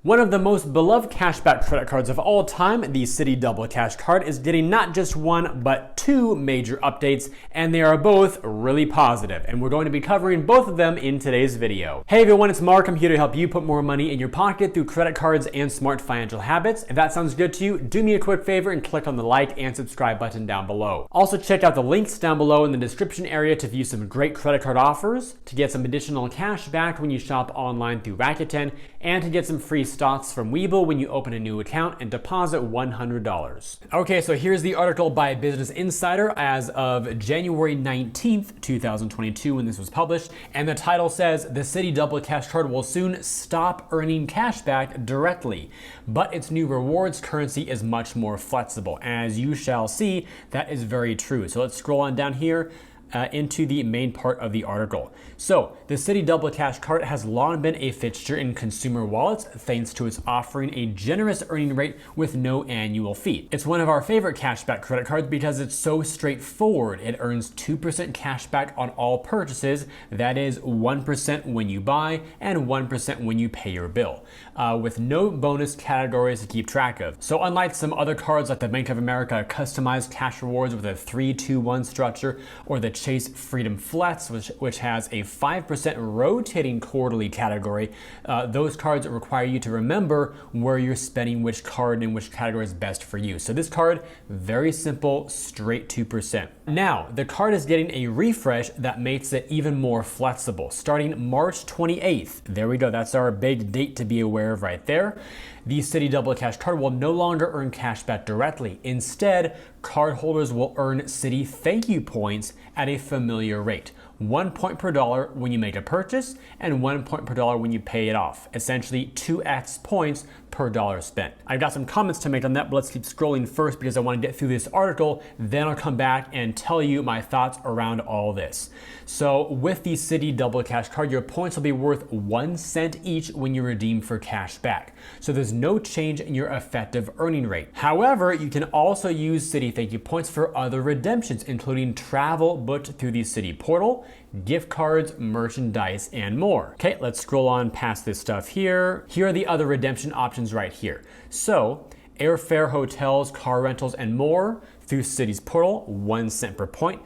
One of the most beloved cashback credit cards of all time, the Citi Double Cash Card, is getting not just one, but two major updates, and they are both really positive, and we're going to be covering both of them in today's video. Hey everyone, it's Mark. I'm here to help you put more money in your pocket through credit cards and smart financial habits. If that sounds good to you, do me a quick favor and click on the like and subscribe button down below. Also check out the links down below in the description area to view some great credit card offers, to get some additional cash back when you shop online through Rakuten, and to get some free stocks from Webull when you open a new account and deposit $100. Okay, so here's the article by Business Insider as of January 19th, 2022 when this was published, and the title says, "The Citi Double Cash Card will soon stop earning cash back directly, but its new rewards currency is much more flexible." As you shall see, that is very true. So let's scroll on down here into the main part of the article. So, the Citi Double Cash Card has long been a fixture in consumer wallets thanks to its offering a generous earning rate with no annual fee. It's one of our favorite cashback credit cards because it's so straightforward. It earns 2% cashback on all purchases, that is 1% when you buy and 1% when you pay your bill, with no bonus categories to keep track of. So unlike some other cards like the Bank of America customized cash rewards with a 3-2-1 structure, or the Chase Freedom Flex, which has a 5% rotating quarterly category, those cards require you to remember where you're spending which card and which category is best for you. So this card, very simple, straight 2%. Now, the card is getting a refresh that makes it even more flexible. Starting March 28th, there we go, that's our big date to be aware of right there. The Citi Double Cash Card will no longer earn cash back directly. Instead, cardholders will earn Citi Thank You points at a familiar rate. 1 point per dollar when you make a purchase and 1 point per dollar when you pay it off. Essentially 2x points per dollar spent. I've got some comments to make on that, but let's keep scrolling first because I want to get through this article. Then I'll come back and tell you my thoughts around all this. So with the Citi Double Cash Card, your points will be worth 1 cent each when you redeem for cash back. So there's no change in your effective earning rate. However, you can also use Citi Thank You points for other redemptions, including travel booked through the Citi portal, gift cards, merchandise, and more. Okay, let's scroll on past this stuff here. Here are the other redemption options right here. So, airfare, hotels, car rentals, and more through Citi's portal, 1 cent per point.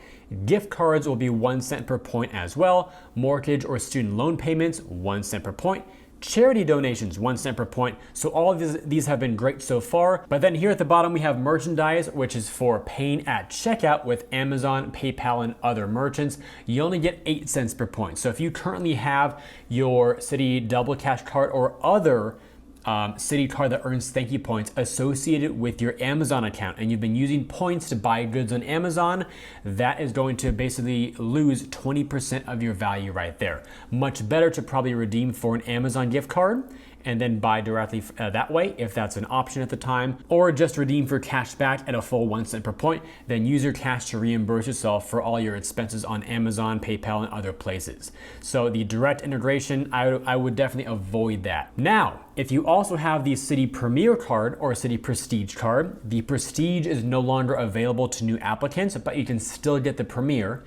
Gift cards will be 1 cent per point as well. Mortgage or student loan payments, 1 cent per point. Charity donations, 1 cent per point. So all of these have been great so far. But then here at the bottom, we have merchandise, which is for paying at checkout with Amazon, PayPal, and other merchants. You only get 8 cents per point. So if you currently have your Citi Double Cash Card or other Citi card that earns thank you points associated with your Amazon account, and you've been using points to buy goods on Amazon, that is going to basically lose 20% of your value right there. Much better to probably redeem for an Amazon gift card and then buy directly that way if that's an option at the time, or just redeem for cash back at a full 1 cent per point, then use your cash to reimburse yourself for all your expenses on Amazon, PayPal, and other places. So the direct integration, I would definitely avoid that. Now, if you also have the Citi Premier Card or Citi Prestige Card, the Prestige is no longer available to new applicants, but you can still get the Premier.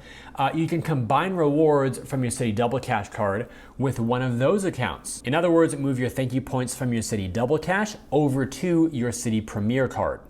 You can combine rewards from your Citi Double Cash Card with one of those accounts. In other words, move your thank you points from your Citi Double Cash over to your Citi Premier Card.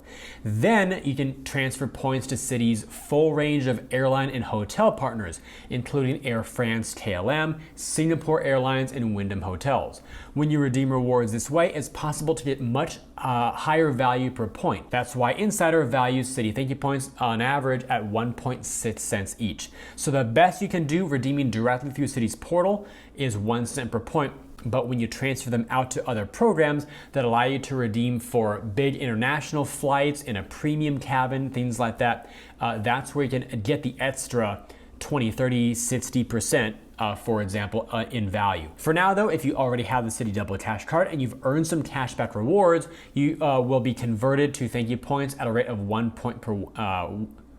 Then you can transfer points to Citi's full range of airline and hotel partners, including Air France, KLM, Singapore Airlines, and Wyndham Hotels. When you redeem rewards this way, it's possible to get much higher value per point. That's why Insider values Citi Thank You points on average at 1.6 cents each. So the best you can do redeeming directly through Citi's portal is 1 cent per point. But when you transfer them out to other programs that allow you to redeem for big international flights in a premium cabin, things like that, that's where you can get the extra 20, 30, 60%, for example, in value. For now though, if you already have the Citi Double Cash Card and you've earned some cashback rewards, you will be converted to thank you points at a rate of 1 point per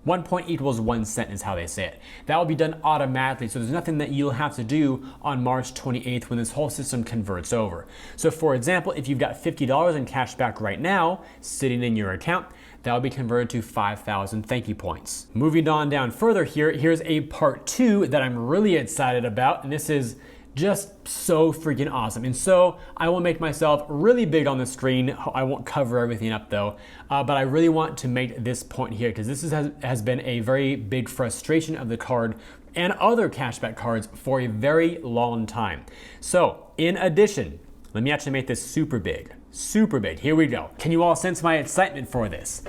1 point equals 1 cent is how they say it. That will be done automatically, so there's nothing that you'll have to do on March 28th when this whole system converts over. So for example, if you've got $50 in cash back right now sitting in your account, that will be converted to 5,000 thank you points. Moving on down further here, here's a part 2 that I'm really excited about, and this is Just so freaking awesome. And so I will make myself really big on the screen. I won't cover everything up though, but I really want to make this point here because this has been a very big frustration of the card and other cashback cards for a very long time. So in addition, let me actually make this super big. Super big. Here we go. Can you all sense my excitement for this?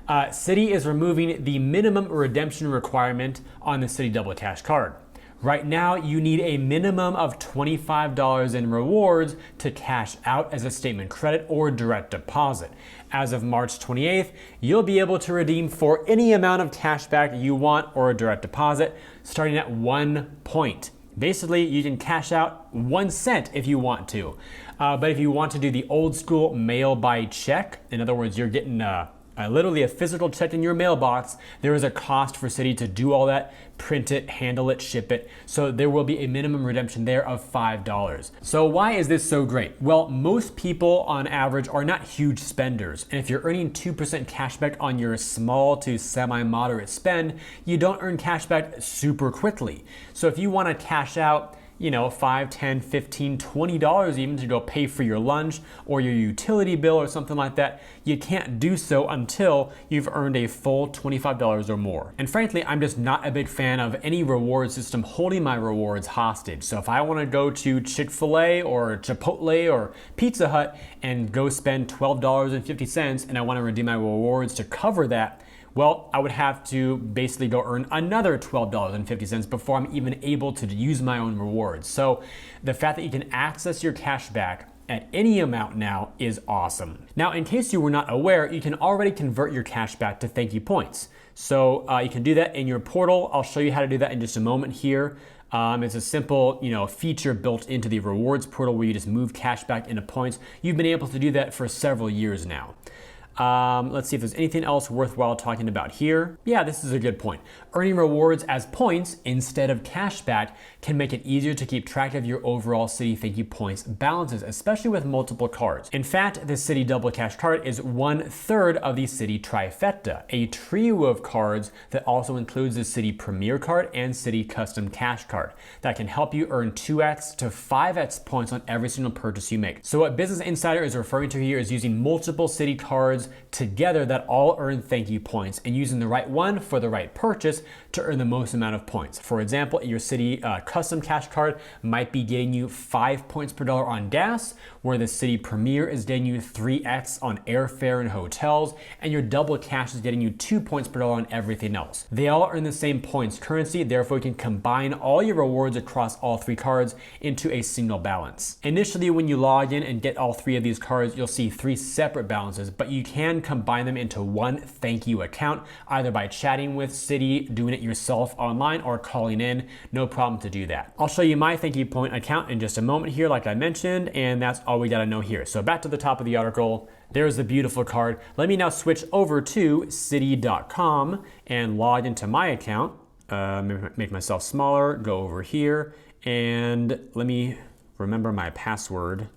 Citi is removing the minimum redemption requirement on the Citi Double Cash Card. Right now, you need a minimum of $25 in rewards to cash out as a statement credit or direct deposit. As of March 28th, you'll be able to redeem for any amount of cashback you want or a direct deposit, starting at 1 point. Basically, you can cash out 1 cent if you want to. But if you want to do the old school mail by check, in other words, you're getting literally a physical check in your mailbox, there is a cost for Citi to do all that, print it, handle it, ship it. So there will be a minimum redemption there of $5. So why is this so great? Well, most people on average are not huge spenders. And if you're earning 2% cashback on your small to semi-moderate spend, you don't earn cashback super quickly. So if you want to cash out, you know, $5, $10, $15, $20 even to go pay for your lunch or your utility bill or something like that, you can't do so until you've earned a full $25 or more. And frankly, I'm just not a big fan of any reward system holding my rewards hostage. So if I want to go to Chick-fil-A or Chipotle or Pizza Hut and go spend $12.50 and I want to redeem my rewards to cover that, well, I would have to basically go earn another $12.50 before I'm even able to use my own rewards. So the fact that you can access your cash back at any amount now is awesome. Now, in case you were not aware, you can already convert your cash back to thank you points. So you can do that in your portal. I'll show you how to do that in just a moment here. It's a simple, feature built into the rewards portal where you just move cash back into points. You've been able to do that for several years now. Let's see if there's anything else worthwhile talking about here. Yeah, this is a good point. Earning rewards as points instead of cashback can make it easier to keep track of your overall Citi Thank You points balances, especially with multiple cards. In fact, the Citi Double Cash Card is 1/3 of the Citi Trifecta, a trio of cards that also includes the Citi Premier Card and Citi Custom Cash Card that can help you earn 2x to 5x points on every single purchase you make. So what Business Insider is referring to here is using multiple Citi cards together that all earn thank you points and using the right one for the right purchase to earn the most amount of points. For example, your Citi Custom Cash Card might be getting you 5 points per dollar on gas, where the Citi Premier is getting you 3x on airfare and hotels, and your Double Cash is getting you 2 points per dollar on everything else. They all earn the same points currency, therefore you can combine all your rewards across all 3 cards into a single balance. Initially, when you log in and get all 3 of these cards, you'll see 3 separate balances, but you can combine them into one thank you account, either by chatting with Citi, doing it yourself online, or calling in. No problem to do that. I'll show you my thank you point account in just a moment here, like I mentioned, and that's all we gotta know here. So back to the top of the article, there's the beautiful card. Let me now switch over to Citi.com and log into my account. Make myself smaller, go over here, and let me remember my password.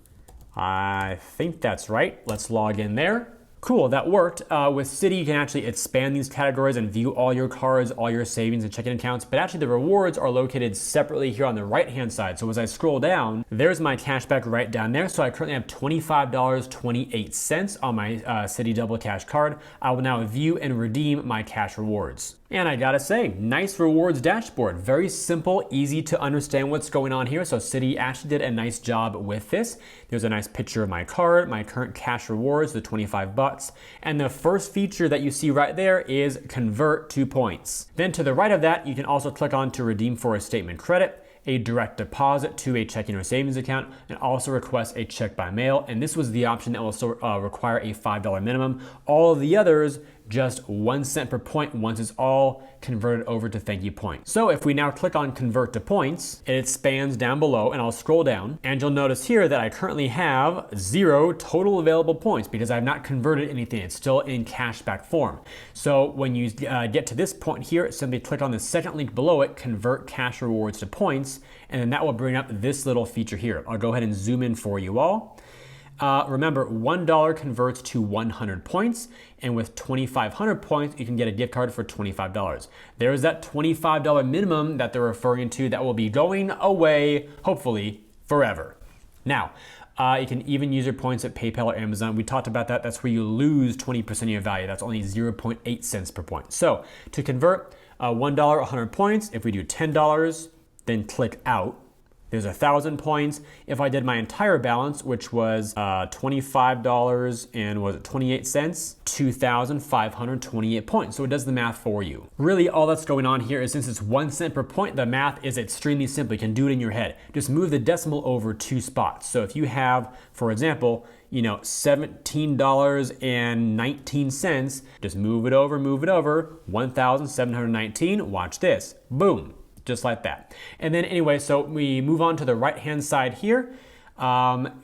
I think that's right. Let's log in there. Cool, that worked. With Citi, you can actually expand these categories and view all your cards, all your savings and checking accounts, but actually the rewards are located separately here on the right-hand side. So as I scroll down, there's my cashback right down there. So I currently have $25.28 on my Citi Double Cash Card. I will now view and redeem my cash rewards. And I gotta say, nice rewards dashboard. Very simple, easy to understand what's going on here. So Citi actually did a nice job with this. There's a nice picture of my card, my current cash rewards, the 25 bucks. And the first feature that you see right there is convert to points. Then to the right of that, you can also click on to redeem for a statement credit, a direct deposit to a checking or savings account, and also request a check by mail. And this was the option that will also require a $5 minimum. All of the others, just 1 cent per point once it's all converted over to thank you points. So if we now click on convert to points, it expands down below, and I'll scroll down, and you'll notice here that I currently have 0 total available points because I've not converted anything. It's still in cashback form. So when you get to this point here, simply click on the second link below it, convert cash rewards to points, and then that will bring up this little feature here. I'll go ahead and zoom in for you all. Remember, $1 converts to 100 points, and with 2,500 points, you can get a gift card for $25. There's that $25 minimum that they're referring to that will be going away, hopefully, forever. Now, you can even use your points at PayPal or Amazon. We talked about that. That's where you lose 20% of your value. That's only 0.8 cents per point. So to convert $1, 100 points, if we do $10, then click out, there's 1,000 points. If I did my entire balance, which was $25 and was it 28 cents, 2,528 points. So it does the math for you. Really, all that's going on here is since it's 1 cent per point, the math is extremely simple. You can do it in your head. Just move the decimal over 2 spots. So if you have, for example, $17.19, just move it over, 1,719. Watch this, boom. Just like that. And then anyway, so we move on to the right-hand side here.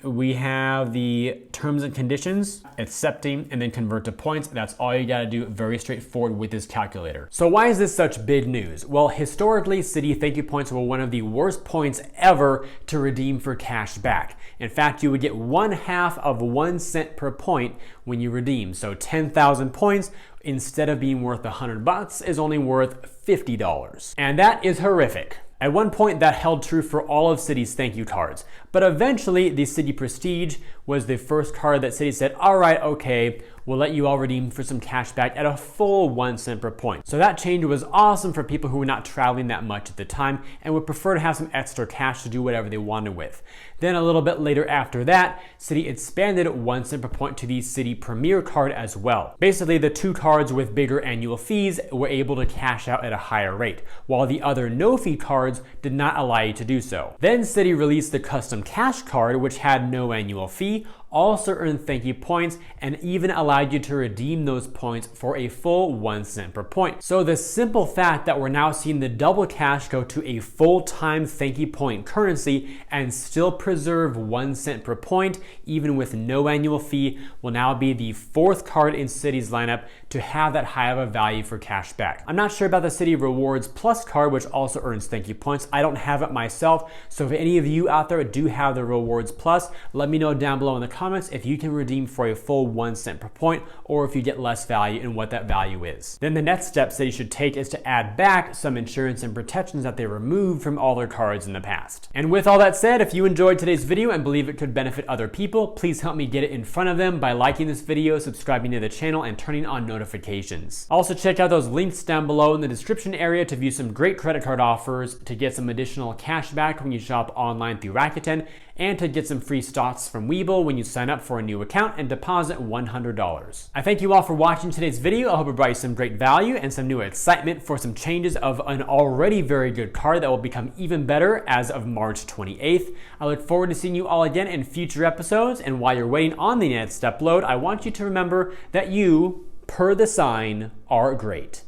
We have the terms and conditions, accepting, and then convert to points. That's all you gotta do, very straightforward with this calculator. So why is this such big news? Well, historically, Citi thank you points were one of the worst points ever to redeem for cash back. In fact, you would get 1/2 of 1 cent per point when you redeem. So 10,000 points, instead of being worth $100, is only worth $50. And that is horrific. At one point, that held true for all of Citi's thank you cards. But eventually, the Citi Prestige was the first card that Citi said, all right, okay, we'll let you all redeem for some cash back at a full 1 cent per point. So that change was awesome for people who were not traveling that much at the time and would prefer to have some extra cash to do whatever they wanted with. Then a little bit later after that, Citi expanded 1 cent per point to the Citi Premier card as well. Basically, the 2 cards with bigger annual fees were able to cash out at a higher rate, while the other no-fee cards did not allow you to do so. Then Citi released the Custom Cash Card, which had no annual fee, also earned thank you points, and even allowed you to redeem those points for a full 1 cent per point. So the simple fact that we're now seeing the Double Cash go to a full-time thank you point currency and still preserve 1 cent per point, even with no annual fee, will now be the 4th card in Citi's lineup to have that high of a value for cash back. I'm not sure about the Citi Rewards Plus card, which also earns thank you points. I don't have it myself, so if any of you out there do have the Rewards Plus, let me know down below in the comments if you can redeem for a full 1 cent per point or if you get less value and what that value is. Then the next steps that you should take is to add back some insurance and protections that they removed from all their cards in the past. And with all that said, if you enjoyed today's video and believe it could benefit other people, please help me get it in front of them by liking this video, subscribing to the channel, and turning on notifications. Also check out those links down below in the description area to view some great credit card offers, to get some additional cash back when you shop online through Rakuten, and to get some free stocks from Webull when you sign up for a new account and deposit $100. I thank you all for watching today's video. I hope it brought you some great value and some new excitement for some changes of an already very good card that will become even better as of March 28th. I look forward to seeing you all again in future episodes, and while you're waiting on the next upload, I want you to remember that you, per the sign, are great.